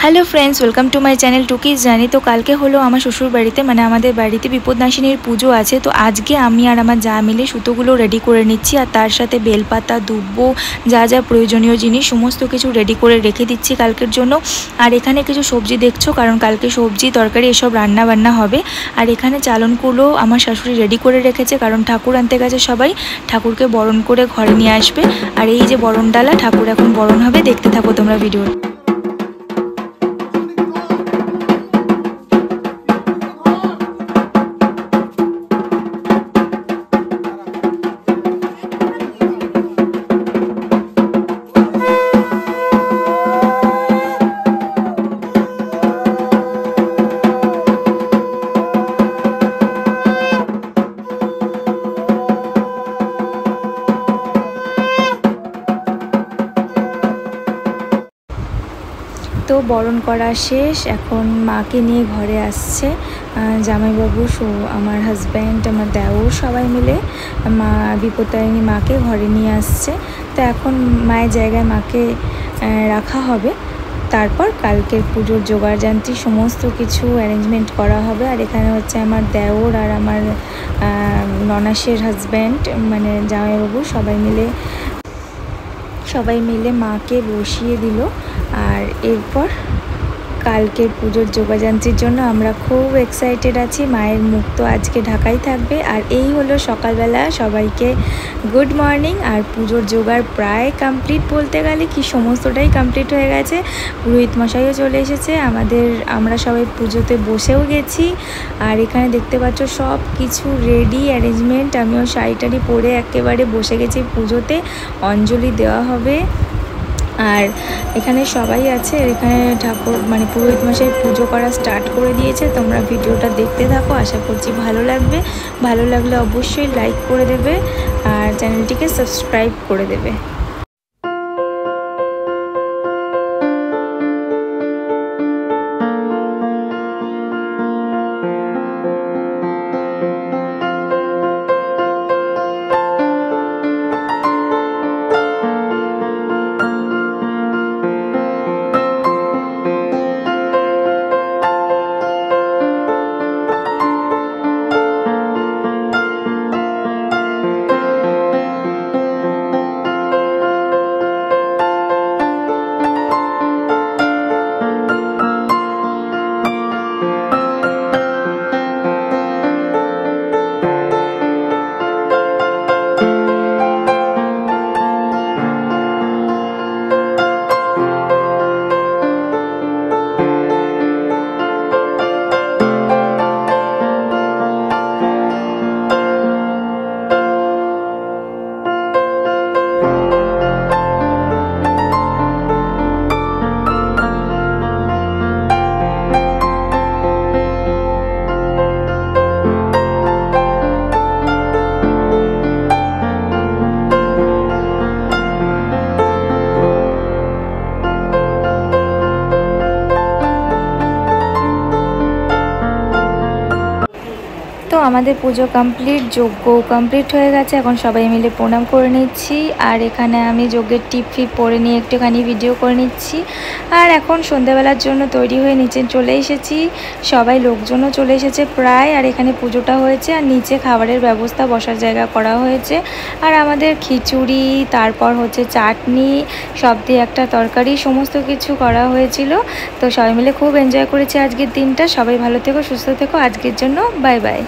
Hello friends, welcome to my channel টুকিজ জানি। তো কালকে হলো আমার শ্বশুর বাড়িতে মানে আমাদের বাড়িতে বিপদনাশিনীর পুজো আছে। তো আজকে আমি আর আমার যা মিলে সুতোগুলো রেডি করে নিচ্ছি, আর তার সাথে বেলপাতা, দুব্বো, যা যা প্রয়োজনীয় জিনিস সমস্ত কিছু রেডি করে রেখে দিচ্ছি কালকের জন্য। আর এখানে কিছু সবজি দেখছো, কারণ কালকে সবজি তরকারি এসব রান্না বান্না হবে। আর এখানে চালনগুলো আমার শাশুড়ি রেডি করে রেখেছে, কারণ ঠাকুর আনতে গেছে সবাই, ঠাকুরকে বরণ করে ঘরে নিয়ে আসবে। আর এই যে বরণ ডালা, ঠাকুর এখন বরণ হবে, দেখতে থাকো তোমরা ভিডিও। তো বরণ করা শেষ, এখন মাকে নিয়ে ঘরে আসছে জামাইবাবু, আমার হাজব্যান্ড, আমার দেওর, সবাই মিলে মা বিপত্তারিণী মাকে ঘরে নিয়ে আসছে। তো এখন মায়ের জায়গায় মাকে রাখা হবে, তারপর কালকের পুজোর জোগাড় যন্ত্রী সমস্ত কিছু অ্যারেঞ্জমেন্ট করা হবে। আর এখানে হচ্ছে আমার দেওর আর আমার ননাসের হাজব্যান্ড মানে জামাইবাবু সবাই মিলে মাকে বসিয়ে দিল। আর এরপর কালকের পুজোর যোগাযান্ত্রীর জন্য আমরা খুব এক্সাইটেড আছি। মায়ের মুখ তো আজকে ঢাকাই থাকবে। আর এই হলো সকালবেলা, সবাইকে গুড মর্নিং। আর পুজোর জোগাড় প্রায় কমপ্লিট, বলতে গেলে কি সমস্তটাই কমপ্লিট হয়ে গেছে। পুরোহিত মশাইও চলে এসেছে, আমরা সবাই পুজোতে বসেও গেছি। আর এখানে দেখতে পাচ্ছ সব কিছু রেডি অ্যারেঞ্জমেন্ট। আমিও শাড়ি টাড়ি পরে একেবারে বসে গেছি পুজোতে, অঞ্জলি দেওয়া হবে। আর এখানে সবাই আছে, এখানে ঠাকুর মানে পুরোহিত মশাই পুজো করা স্টার্ট করে দিয়েছে। তোমরা ভিডিওটা দেখতে থাকো, আশা করছি ভালো লাগবে। ভালো লাগলে অবশ্যই লাইক করে দেবে আর চ্যানেলটিকে সাবস্ক্রাইব করে দেবে। তো আমাদের পুজো কমপ্লিট, যজ্ঞ কমপ্লিট হয়ে গেছে। এখন সবাই মিলে প্রণাম করে নিচ্ছি। আর এখানে আমি যজ্ঞের টিপ ফিপ পরে নিয়ে একটুখানি ভিডিও করে নিচ্ছি। আর এখন সন্ধ্যাবেলার জন্য তৈরি হয়ে নিচে চলে এসেছি, সবাই লোকজনও চলে এসেছে প্রায়। আর এখানে পুজোটা হয়েছে, আর নিচে খাবারের ব্যবস্থা, বসার জায়গা করা হয়েছে। আর আমাদের খিচুড়ি, তারপর হচ্ছে চাটনি, সব দিয়ে একটা তরকারি, সমস্ত কিছু করা হয়েছিল। তো সবাই মিলে খুব এনজয় করেছি আজকের দিনটা। সবাই ভালো থেকো, সুস্থ থেকো। আজকের জন্য বাই বাই।